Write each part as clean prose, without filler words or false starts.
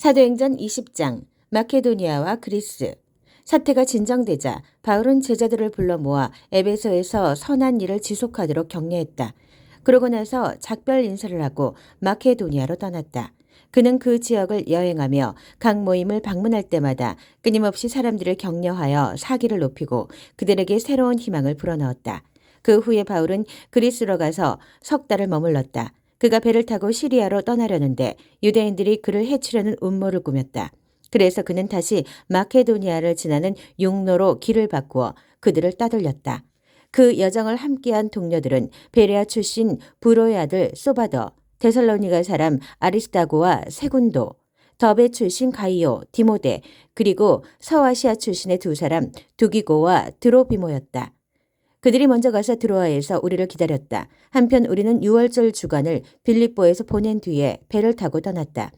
사도행전 20장 마케도니아와 그리스. 사태가 진정되자 바울은 제자들을 불러 모아 에베소에서 선한 일을 지속하도록 격려했다. 그러고 나서 작별 인사를 하고 마케도니아로 떠났다. 그는 그 지역을 여행하며 각 모임을 방문할 때마다 끊임없이 사람들을 격려하여 사기를 높이고 그들에게 새로운 희망을 불어넣었다. 그 후에 바울은 그리스로 가서 석 달을 머물렀다. 그가 배를 타고 시리아로 떠나려는데 유대인들이 그를 해치려는 음모를 꾸몄다. 그래서 그는 다시 마케도니아를 지나는 육로로 길을 바꾸어 그들을 따돌렸다. 그 여정을 함께한 동료들은 베레아 출신 브로의 아들 소바더, 데살로니가 사람 아리스다고와 세군도, 더베 출신 가이오, 디모데, 그리고 서아시아 출신의 두 사람 두기고와 드로비모였다. 그들이 먼저 가서 드로아에서 우리를 기다렸다. 한편 우리는 6월절 주간을 빌립보에서 보낸 뒤에 배를 타고 떠났다.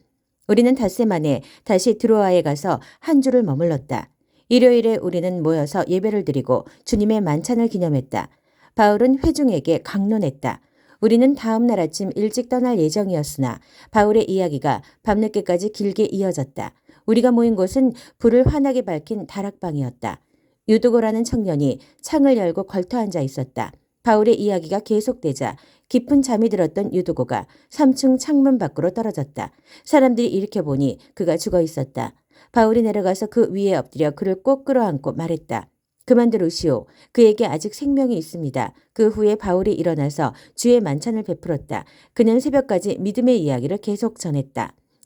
우리는 닷새 만에 다시 드로아에 가서 한 주를 머물렀다. 일요일에 우리는 모여서 예배를 드리고 주님의 만찬을 기념했다. 바울은 회중에게 강론했다. 우리는 다음 날 아침 일찍 떠날 예정이었으나 바울의 이야기가 밤늦게까지 길게 이어졌다. 우리가 모인 곳은 불을 환하게 밝힌 다락방이었다. 유두고라는 청년이 창을 열고 걸터 앉아 있었다. 바울의 이야기가 계속되자 깊은 잠이 들었던 유두고가 3층 창문 밖으로 떨어졌다. 사람들이 일으켜보니 그가 죽어 있었다. 바울이 내려가서 그 위에 엎드려 그를 꼭 끌어안고 말했다. 그만두시오. 그에게 아직 생명이 있습니다. 그 후에 바울이 일어나서 주의 만찬을 베풀었다. 그는 새벽까지 믿음의 이야기를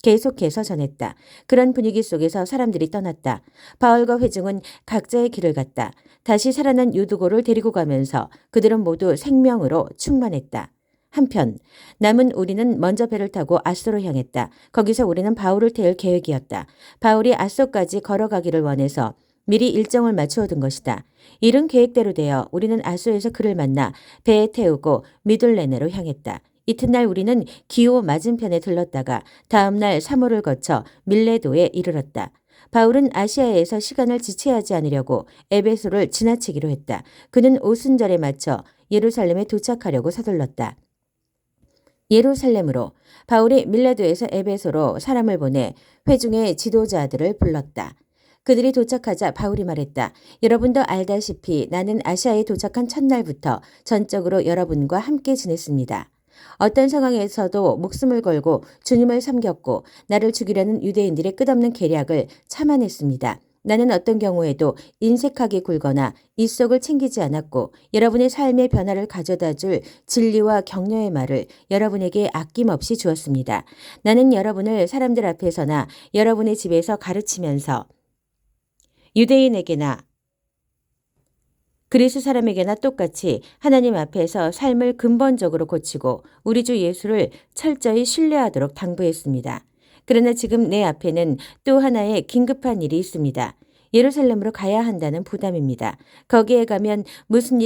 계속해서 전했다. 그런 분위기 속에서 사람들이 떠났다. 바울과 회중은 각자의 길을 갔다. 다시 살아난 유두고를 데리고 가면서 그들은 모두 생명으로 충만했다. 한편 남은 우리는 먼저 배를 타고 아소로 향했다. 거기서 우리는 바울을 태울 계획이었다. 바울이 아소까지 걸어가기를 원해서 미리 일정을 맞추어 둔 것이다. 일은 계획대로 되어 우리는 아소에서 그를 만나 배에 태우고 미둘레네로 향했다. 이튿날 우리는 기호 맞은편에 들렀다가 다음날 사모를 거쳐 밀레도에 이르렀다. 바울은 아시아에서 시간을 지체하지 않으려고 에베소를 지나치기로 했다. 그는 오순절에 맞춰 예루살렘에 도착하려고 서둘렀다. 예루살렘으로 바울이 밀레도에서 에베소로 사람을 보내 회중의 지도자들을 불렀다. 그들이 도착하자 바울이 말했다. 여러분도 알다시피 나는 아시아에 도착한 첫날부터 전적으로 여러분과 함께 지냈습니다. 어떤 상황에서도 목숨을 걸고 주님을 섬겼고 나를 죽이려는 유대인들의 끝없는 계략을 참아냈습니다. 나는 어떤 경우에도 인색하게 굴거나 입속을 챙기지 않았고 여러분의 삶의 변화를 가져다 줄 진리와 격려의 말을 여러분에게 아낌없이 주었습니다. 나는 여러분을 사람들 앞에서나 여러분의 집에서 가르치면서 유대인에게나 그리스 사람에게나 똑같이 하나님 앞에서 삶을 근본적으로 고치고 우리 주 예수를 철저히 신뢰하도록 당부했습니다. 그러나 지금 내 앞에는 또 하나의 긴급한 일이 있습니다. 예루살렘으로 가야 한다는 부담입니다. 거기에 가면 무슨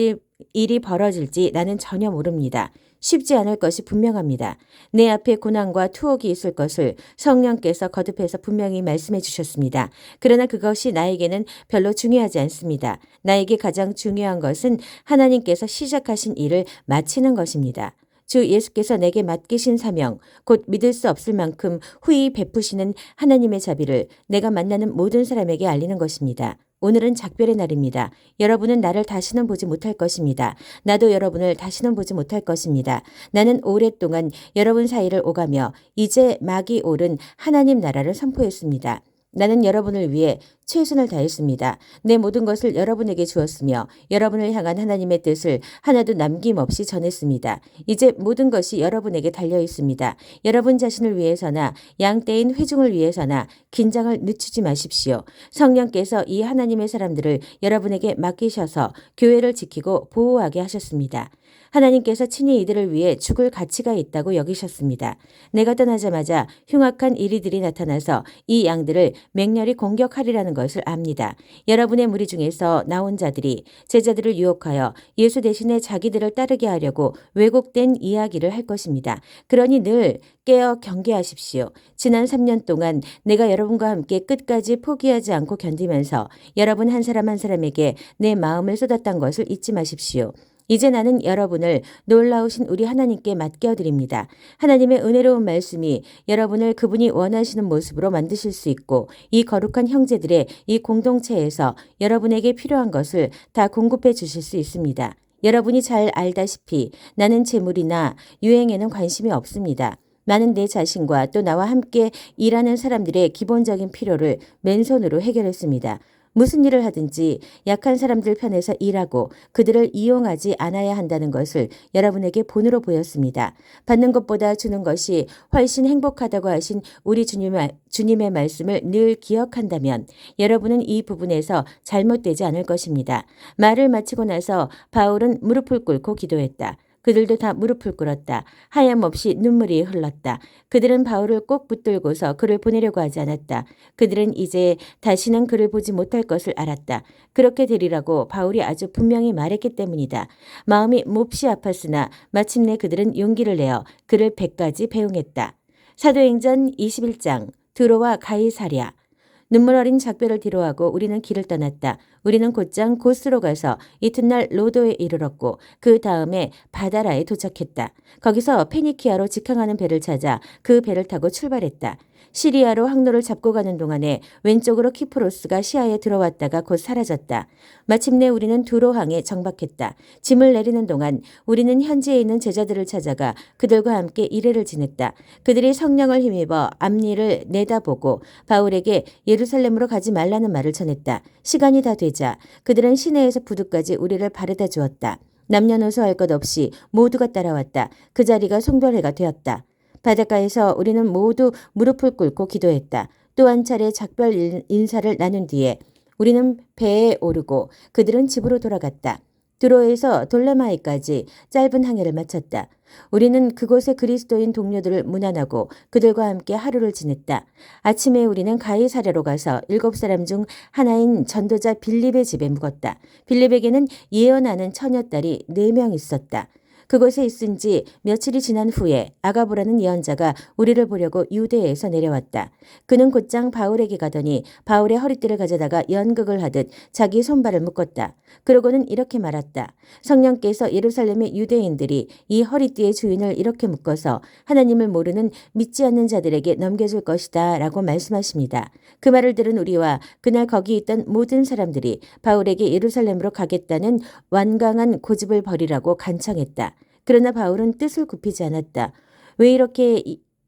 일이 벌어질지 나는 전혀 모릅니다. 쉽지 않을 것이 분명합니다. 내 앞에 고난과 투옥이 있을 것을 성령께서 거듭해서 분명히 말씀해 주셨습니다. 그러나 그것이 나에게는 별로 중요하지 않습니다. 나에게 가장 중요한 것은 하나님께서 시작하신 일을 마치는 것입니다. 주 예수께서 내게 맡기신 사명, 곧 믿을 수 없을 만큼 후히 베푸시는 하나님의 자비를 내가 만나는 모든 사람에게 알리는 것입니다. 오늘은 작별의 날입니다. 여러분은 나를 다시는 보지 못할 것입니다. 나도 여러분을 다시는 보지 못할 것입니다. 나는 오랫동안 여러분 사이를 오가며 이제 막이 오른 하나님 나라를 선포했습니다. 나는 여러분을 위해 최선을 다했습니다. 내 모든 것을 여러분에게 주었으며 여러분을 향한 하나님의 뜻을 하나도 남김없이 전했습니다. 이제 모든 것이 여러분에게 달려 있습니다. 여러분 자신을 위해서나 양떼인 회중을 위해서나 긴장을 늦추지 마십시오. 성령께서 이 하나님의 사람들을 여러분에게 맡기셔서 교회를 지키고 보호하게 하셨습니다. 하나님께서 친히 이들을 위해 죽을 가치가 있다고 여기셨습니다. 내가 떠나자마자 흉악한 이리들이 나타나서 이 양들을 맹렬히 공격하리라는 것을 압니다. 여러분의 무리 중에서 나온 자들이 제자들을 유혹하여 예수 대신에 자기들을 따르게 하려고 왜곡된 이야기를 할 것입니다. 그러니 늘 깨어 경계하십시오. 지난 3년 동안 내가 여러분과 함께 끝까지 포기하지 않고 견디면서 여러분 한 사람 한 사람에게 내 마음을 쏟았던 것을 잊지 마십시오. 이제 나는 여러분을 놀라우신 우리 하나님께 맡겨드립니다. 하나님의 은혜로운 말씀이 여러분을 그분이 원하시는 모습으로 만드실 수 있고 이 거룩한 형제들의 이 공동체에서 여러분에게 필요한 것을 다 공급해 주실 수 있습니다. 여러분이 잘 알다시피 나는 재물이나 유행에는 관심이 없습니다. 나는 내 자신과 또 나와 함께 일하는 사람들의 기본적인 필요를 맨손으로 해결했습니다. 무슨 일을 하든지 약한 사람들 편에서 일하고 그들을 이용하지 않아야 한다는 것을 여러분에게 본으로 보였습니다. 받는 것보다 주는 것이 훨씬 행복하다고 하신 우리 주님의 말씀을 늘 기억한다면 여러분은 이 부분에서 잘못되지 않을 것입니다. 말을 마치고 나서 바울은 무릎을 꿇고 기도했다. 그들도 다 무릎을 꿇었다. 하염없이 눈물이 흘렀다. 그들은 바울을 꼭 붙들고서 그를 보내려고 하지 않았다. 그들은 이제 다시는 그를 보지 못할 것을 알았다. 그렇게 되리라고 바울이 아주 분명히 말했기 때문이다. 마음이 몹시 아팠으나 마침내 그들은 용기를 내어 그를 배까지 배웅했다. 사도행전 21장 드로와 가이사랴. 눈물 어린 작별을 뒤로하고 우리는 길을 떠났다. 우리는 곧장 고스로 가서 이튿날 로도에 이르렀고 그 다음에 바다라에 도착했다. 거기서 페니키아로 직항하는 배를 찾아 그 배를 타고 출발했다. 시리아로 항로를 잡고 가는 동안에 왼쪽으로 키프로스가 시야에 들어왔다가 곧 사라졌다. 마침내 우리는 두로항에 정박했다. 짐을 내리는 동안 우리는 현지에 있는 제자들을 찾아가 그들과 함께 일회를 지냈다. 그들이 성령을 힘입어 앞니를 내다보고 바울에게 예루살렘으로 가지 말라는 말을 전했다. 시간이 다 되자 그들은 시내에서 부두까지 우리를 바래다 주었다. 남녀노소 할 것 없이 모두가 따라왔다. 그 자리가 송별회가 되었다. 바닷가에서 우리는 모두 무릎을 꿇고 기도했다. 또 한 차례 작별 인사를 나눈 뒤에 우리는 배에 오르고 그들은 집으로 돌아갔다. 드로에서 돌레마이까지 짧은 항해를 마쳤다. 우리는 그곳의 그리스도인 동료들을 문안하고 그들과 함께 하루를 지냈다. 아침에 우리는 가이사랴로 가서 7사람 중 하나인 전도자 빌립의 집에 묵었다. 빌립에게는 예언하는 처녀딸이 4명 있었다. 그곳에 있은 지 며칠이 지난 후에 아가보라는 예언자가 우리를 보려고 유대에서 내려왔다. 그는 곧장 바울에게 가더니 바울의 허리띠를 가져다가 연극을 하듯 자기 손발을 묶었다. 그러고는 이렇게 말했다. 성령께서 예루살렘의 유대인들이 이 허리띠의 주인을 이렇게 묶어서 하나님을 모르는 믿지 않는 자들에게 넘겨줄 것이다 라고 말씀하십니다. 그 말을 들은 우리와 그날 거기 있던 모든 사람들이 바울에게 예루살렘으로 가겠다는 완강한 고집을 벌이라고 간청했다. 그러나 바울은 뜻을 굽히지 않았다. 왜 이렇게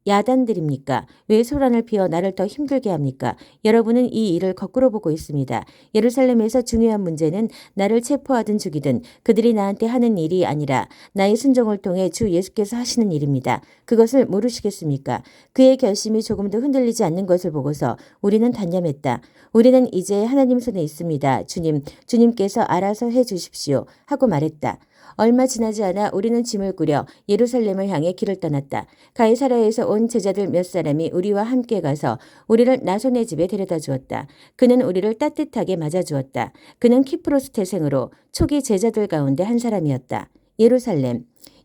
야단들입니까? 왜 소란을 피워 나를 더 힘들게 합니까? 여러분은 이 일을 거꾸로 보고 있습니다. 예루살렘에서 중요한 문제는 나를 체포하든 죽이든 그들이 나한테 하는 일이 아니라 나의 순종을 통해 주 예수께서 하시는 일입니다. 그것을 모르시겠습니까? 그의 결심이 조금도 흔들리지 않는 것을 보고서 우리는 단념했다. 우리는 이제 하나님 손에 있습니다. 주님께서 알아서 해 주십시오. 하고 말했다. 얼마 지나지 않아 우리는 짐을 꾸려 예루살렘을 향해 길을 떠났다. 가이사랴에서 온 제자들 몇 사람이 우리와 함께 가서 우리를 나손의 집에 데려다 주었다. 그는 우리를 따뜻하게 맞아주었다. 그는 키프로스 태생으로 초기 제자들 가운데 한 사람이었다.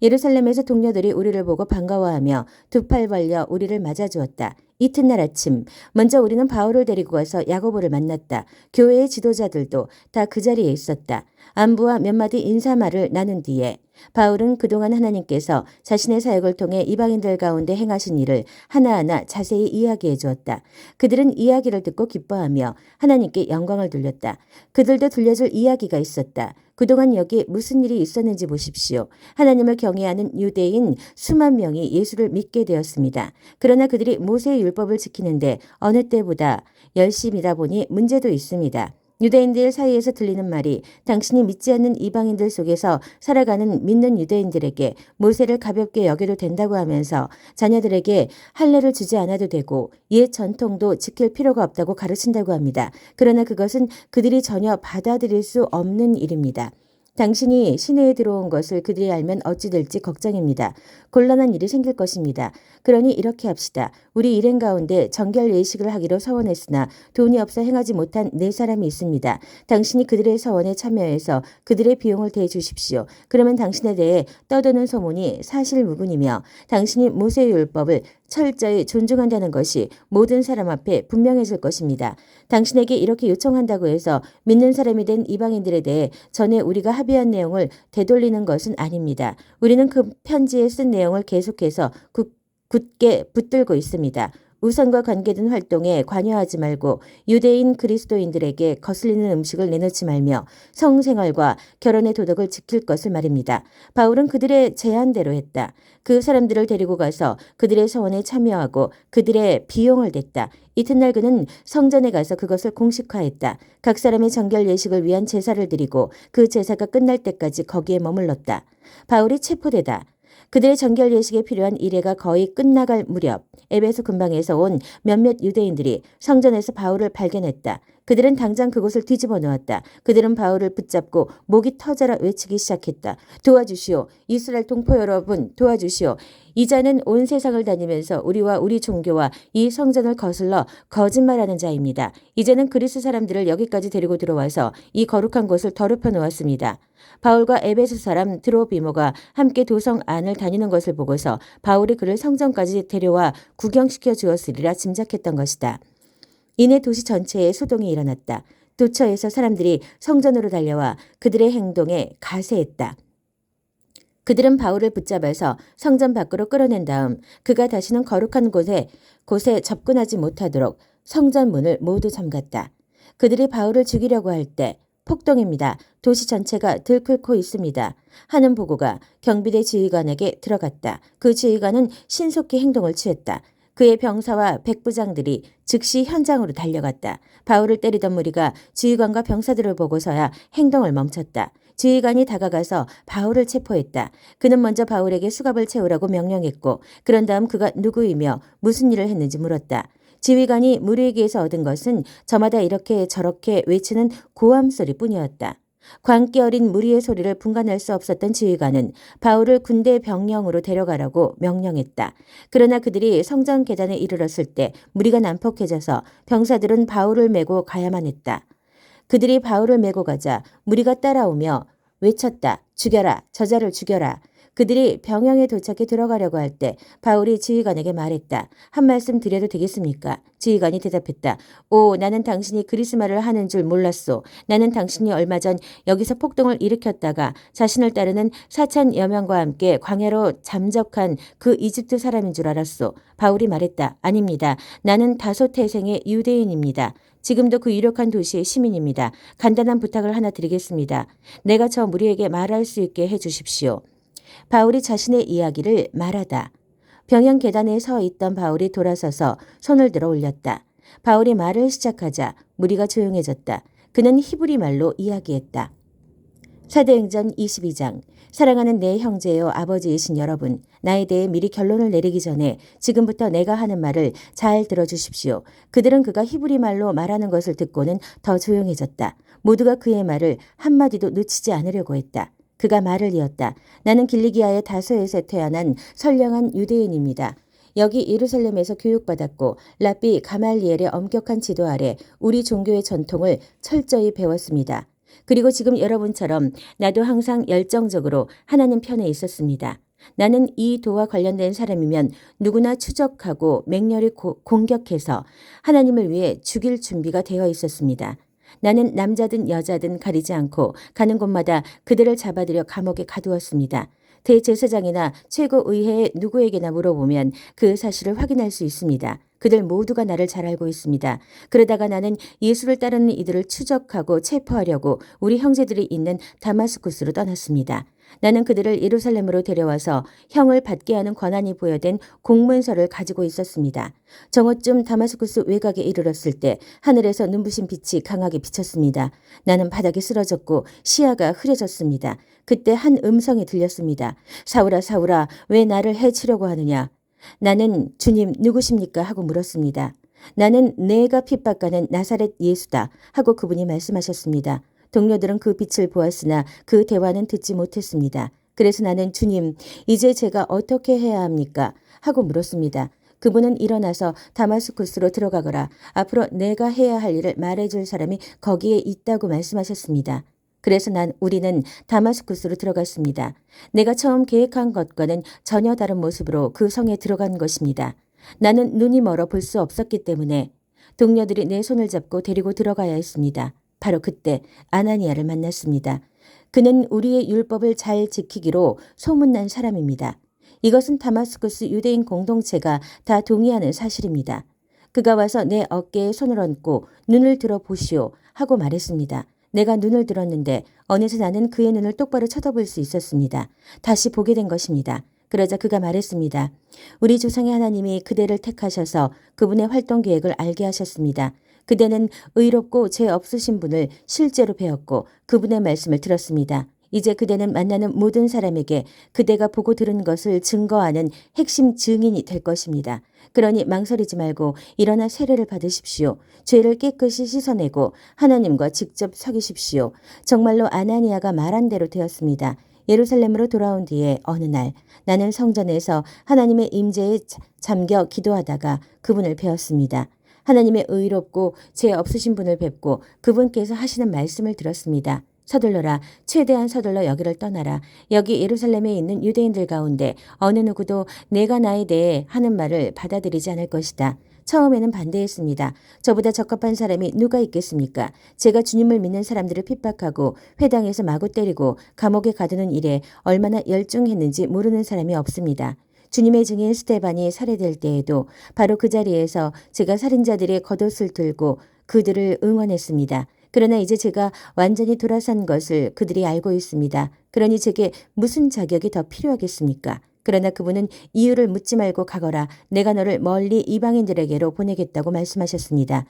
예루살렘에서 동료들이 우리를 보고 반가워하며 두 팔 벌려 우리를 맞아주었다. 이튿날 아침 먼저 우리는 바울을 데리고 가서 야고보를 만났다. 교회의 지도자들도 다 그 자리에 있었다. 안부와 몇 마디 인사말을 나눈 뒤에 바울은 그동안 하나님께서 자신의 사역을 통해 이방인들 가운데 행하신 일을 하나하나 자세히 이야기해 주었다. 그들은 이야기를 듣고 기뻐하며 하나님께 영광을 돌렸다. 그들도 들려줄 이야기가 있었다. 그동안 여기 무슨 일이 있었는지 보십시오. 하나님을 경외하는 유대인 수만 명이 예수를 믿게 되었습니다. 그러나 그들이 모세의 율법을 지키는데 어느 때보다 열심이다 보니 문제도 있습니다. 유대인들 사이에서 들리는 말이 당신이 믿지 않는 이방인들 속에서 살아가는 믿는 유대인들에게 모세를 가볍게 여겨도 된다고 하면서 자녀들에게 할례를 주지 않아도 되고 옛 전통도 지킬 필요가 없다고 가르친다고 합니다. 그러나 그것은 그들이 전혀 받아들일 수 없는 일입니다. 당신이 시내에 들어온 것을 그들이 알면 어찌 될지 걱정입니다. 곤란한 일이 생길 것입니다. 그러니 이렇게 합시다. 우리 일행 가운데 정결 예식을 하기로 서원했으나 돈이 없어 행하지 못한 4사람이 있습니다. 당신이 그들의 서원에 참여해서 그들의 비용을 대해 주십시오. 그러면 당신에 대해 떠도는 소문이 사실무근이며 당신이 모세의 율법을 철저히 존중한다는 것이 모든 사람 앞에 분명해질 것입니다. 당신에게 이렇게 요청한다고 해서 믿는 사람이 된 이방인들에 대해 전에 우리가 합의 합의한 내용을 되돌리는 것은 아닙니다. 우리는 그 편지에 쓴 내용을 계속해서 굳게 붙들고 있습니다. 우상과 관계된 활동에 관여하지 말고 유대인 그리스도인들에게 거슬리는 음식을 내놓지 말며 성생활과 결혼의 도덕을 지킬 것을 말입니다. 바울은 그들의 제안대로 했다. 그 사람들을 데리고 가서 그들의 서원에 참여하고 그들의 비용을 댔다. 이튿날 그는 성전에 가서 그것을 공식화했다. 각 사람의 정결 예식을 위한 제사를 드리고 그 제사가 끝날 때까지 거기에 머물렀다. 바울이 체포되다. 그들의 정결 예식에 필요한 이래가 거의 끝나갈 무렵 에베소 근방에서 온 몇몇 유대인들이 성전에서 바울을 발견했다. 그들은 당장 그곳을 뒤집어 놓았다. 그들은 바울을 붙잡고 목이 터져라 외치기 시작했다. 도와주시오. 이스라엘 동포 여러분 도와주시오. 이 자는 온 세상을 다니면서 우리와 우리 종교와 이 성전을 거슬러 거짓말하는 자입니다. 이제는 그리스 사람들을 여기까지 데리고 들어와서 이 거룩한 곳을 더럽혀 놓았습니다. 바울과 에베소 사람 드로비모가 함께 도성 안을 다니는 것을 보고서 바울이 그를 성전까지 데려와 구경시켜 주었으리라 짐작했던 것이다. 이내 도시 전체에 소동이 일어났다. 도처에서 사람들이 성전으로 달려와 그들의 행동에 가세했다. 그들은 바울을 붙잡아서 성전 밖으로 끌어낸 다음 그가 다시는 거룩한 곳에 접근하지 못하도록 성전 문을 모두 잠갔다. 그들이 바울을 죽이려고 할 때 폭동입니다. 도시 전체가 들끓고 있습니다. 하는 보고가 경비대 지휘관에게 들어갔다. 그 지휘관은 신속히 행동을 취했다. 그의 병사와 백부장들이 즉시 현장으로 달려갔다. 바울을 때리던 무리가 지휘관과 병사들을 보고서야 행동을 멈췄다. 지휘관이 다가가서 바울을 체포했다. 그는 먼저 바울에게 수갑을 채우라고 명령했고 그런 다음 그가 누구이며 무슨 일을 했는지 물었다. 지휘관이 무리에게서 얻은 것은 저마다 이렇게 저렇게 외치는 고함 소리뿐이었다. 광기 어린 무리의 소리를 분간할 수 없었던 지휘관은 바울을 군대 병영으로 데려가라고 명령했다. 그러나 그들이 성전 계단에 이르렀을 때 무리가 난폭해져서 병사들은 바울을 메고 가야만 했다. 그들이 바울을 메고 가자 무리가 따라오며 외쳤다. 죽여라. 저자를 죽여라. 그들이 병영에 도착해 들어가려고 할 때 바울이 지휘관에게 말했다. 한 말씀 드려도 되겠습니까? 지휘관이 대답했다. 오, 나는 당신이 그리스말을 하는 줄 몰랐소. 나는 당신이 얼마 전 여기서 폭동을 일으켰다가 자신을 따르는 4,000여 명과 함께 광야로 잠적한 그 이집트 사람인 줄 알았소. 바울이 말했다. 아닙니다. 나는 다소 태생의 유대인입니다. 지금도 그 유력한 도시의 시민입니다. 간단한 부탁을 하나 드리겠습니다. 내가 저 무리에게 말할 수 있게 해 주십시오. 바울이 자신의 이야기를 말하다. 병영 계단에 서 있던 바울이 돌아서서 손을 들어 올렸다. 바울이 말을 시작하자 무리가 조용해졌다. 그는 히브리 말로 이야기했다. 사도행전 22장. 사랑하는 내 형제요 아버지이신 여러분, 나에 대해 미리 결론을 내리기 전에 지금부터 내가 하는 말을 잘 들어주십시오. 그들은 그가 히브리 말로 말하는 것을 듣고는 더 조용해졌다. 모두가 그의 말을 한마디도 놓치지 않으려고 했다. 그가 말을 이었다. 나는 길리기아의 다소에서 태어난 선량한 유대인입니다. 여기 예루살렘에서 교육받았고 랍비 가말리엘의 엄격한 지도 아래 우리 종교의 전통을 철저히 배웠습니다. 그리고 지금 여러분처럼 나도 항상 열정적으로 하나님 편에 있었습니다. 나는 이 도와 관련된 사람이면 누구나 추적하고 맹렬히 공격해서 하나님을 위해 죽일 준비가 되어 있었습니다. 나는 남자든 여자든 가리지 않고 가는 곳마다 그들을 잡아들여 감옥에 가두었습니다. 대제사장이나 최고의회의 누구에게나 물어보면 그 사실을 확인할 수 있습니다. 그들 모두가 나를 잘 알고 있습니다. 그러다가 나는 예수를 따르는 이들을 추적하고 체포하려고 우리 형제들이 있는 다마스쿠스로 떠났습니다. 나는 그들을 예루살렘으로 데려와서 형을 받게 하는 권한이 부여된 공문서를 가지고 있었습니다. 정오쯤 다마스쿠스 외곽에 이르렀을 때 하늘에서 눈부신 빛이 강하게 비쳤습니다. 나는 바닥에 쓰러졌고 시야가 흐려졌습니다. 그때 한 음성이 들렸습니다. 사울아 사울아 왜 나를 해치려고 하느냐. 나는 주님 누구십니까 하고 물었습니다. 나는 내가 핍박하는 나사렛 예수다 하고 그분이 말씀하셨습니다. 동료들은 그 빛을 보았으나 그 대화는 듣지 못했습니다. 그래서 나는 주님 이제 제가 어떻게 해야 합니까 하고 물었습니다. 그분은 일어나서 다마스쿠스로 들어가거라. 앞으로 내가 해야 할 일을 말해줄 사람이 거기에 있다고 말씀하셨습니다. 그래서 우리는 다마스쿠스로 들어갔습니다. 내가 처음 계획한 것과는 전혀 다른 모습으로 그 성에 들어간 것입니다. 나는 눈이 멀어 볼 수 없었기 때문에 동료들이 내 손을 잡고 데리고 들어가야 했습니다. 바로 그때 아나니아를 만났습니다. 그는 우리의 율법을 잘 지키기로 소문난 사람입니다. 이것은 다마스쿠스 유대인 공동체가 다 동의하는 사실입니다. 그가 와서 내 어깨에 손을 얹고 눈을 들어 보시오 하고 말했습니다. 내가 눈을 들었는데 어느새 나는 그의 눈을 똑바로 쳐다볼 수 있었습니다. 다시 보게 된 것입니다. 그러자 그가 말했습니다. 우리 조상의 하나님이 그대를 택하셔서 그분의 활동 계획을 알게 하셨습니다. 그대는 의롭고 죄 없으신 분을 실제로 배웠고 그분의 말씀을 들었습니다. 이제 그대는 만나는 모든 사람에게 그대가 보고 들은 것을 증거하는 핵심 증인이 될 것입니다. 그러니 망설이지 말고 일어나 세례를 받으십시오. 죄를 깨끗이 씻어내고 하나님과 직접 서기십시오. 정말로 아나니아가 말한 대로 되었습니다. 예루살렘으로 돌아온 뒤에 어느 날 나는 성전에서 하나님의 임재에 잠겨 기도하다가 그분을 배웠습니다. 하나님의 의롭고 죄 없으신 분을 뵙고 그분께서 하시는 말씀을 들었습니다. 서둘러라. 최대한 서둘러 여기를 떠나라. 여기 예루살렘에 있는 유대인들 가운데 어느 누구도 내가 나에 대해 하는 말을 받아들이지 않을 것이다. 처음에는 반대했습니다. 저보다 적합한 사람이 누가 있겠습니까? 제가 주님을 믿는 사람들을 핍박하고 회당에서 마구 때리고 감옥에 가두는 일에 얼마나 열중했는지 모르는 사람이 없습니다. 주님의 증인 스데반이 살해될 때에도 바로 그 자리에서 제가 살인자들의 겉옷을 들고 그들을 응원했습니다. 그러나 이제 제가 완전히 돌아선 것을 그들이 알고 있습니다. 그러니 제게 무슨 자격이 더 필요하겠습니까? 그러나 그분은 이유를 묻지 말고 가거라. 내가 너를 멀리 이방인들에게로 보내겠다고 말씀하셨습니다.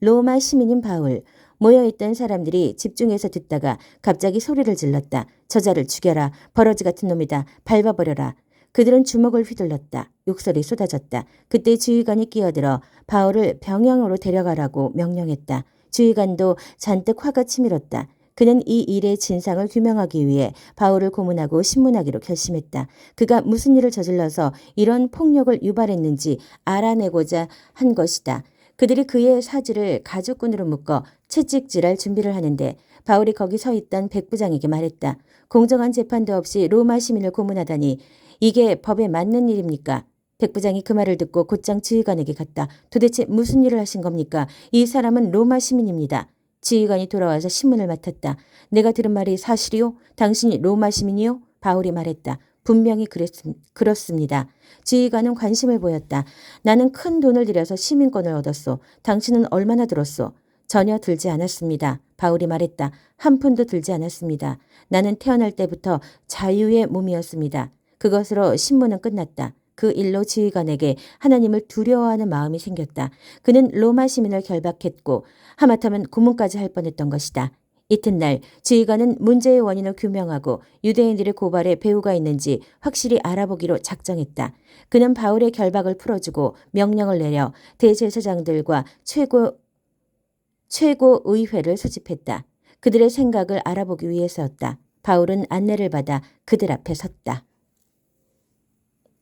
로마 시민인 바울. 모여있던 사람들이 집중해서 듣다가 갑자기 소리를 질렀다. 저자를 죽여라. 버러지 같은 놈이다. 밟아버려라. 그들은 주먹을 휘둘렀다. 욕설이 쏟아졌다. 그때 지휘관이 끼어들어 바울을 병영으로 데려가라고 명령했다. 지휘관도 잔뜩 화가 치밀었다. 그는 이 일의 진상을 규명하기 위해 바울을 고문하고 신문하기로 결심했다. 그가 무슨 일을 저질러서 이런 폭력을 유발했는지 알아내고자 한 것이다. 그들이 그의 사지를 가죽끈으로 묶어 채찍질할 준비를 하는데 바울이 거기 서 있던 백부장에게 말했다. 공정한 재판도 없이 로마 시민을 고문하다니 이게 법에 맞는 일입니까? 백부장이 그 말을 듣고 곧장 지휘관에게 갔다. 도대체 무슨 일을 하신 겁니까? 이 사람은 로마 시민입니다. 지휘관이 돌아와서 신문을 맡았다. 내가 들은 말이 사실이요? 당신이 로마 시민이요? 바울이 말했다. 분명히 그렇습니다. 지휘관은 관심을 보였다. 나는 큰 돈을 들여서 시민권을 얻었소. 당신은 얼마나 들었소? 전혀 들지 않았습니다. 바울이 말했다. 한 푼도 들지 않았습니다. 나는 태어날 때부터 자유의 몸이었습니다. 그것으로 신문은 끝났다. 그 일로 지휘관에게 하나님을 두려워하는 마음이 생겼다. 그는 로마 시민을 결박했고 하마터면 고문까지 할 뻔했던 것이다. 이튿날 지휘관은 문제의 원인을 규명하고 유대인들의 고발에 배후가 있는지 확실히 알아보기로 작정했다. 그는 바울의 결박을 풀어주고 명령을 내려 대제사장들과 최고의회를 소집했다. 그들의 생각을 알아보기 위해서였다. 바울은 안내를 받아 그들 앞에 섰다.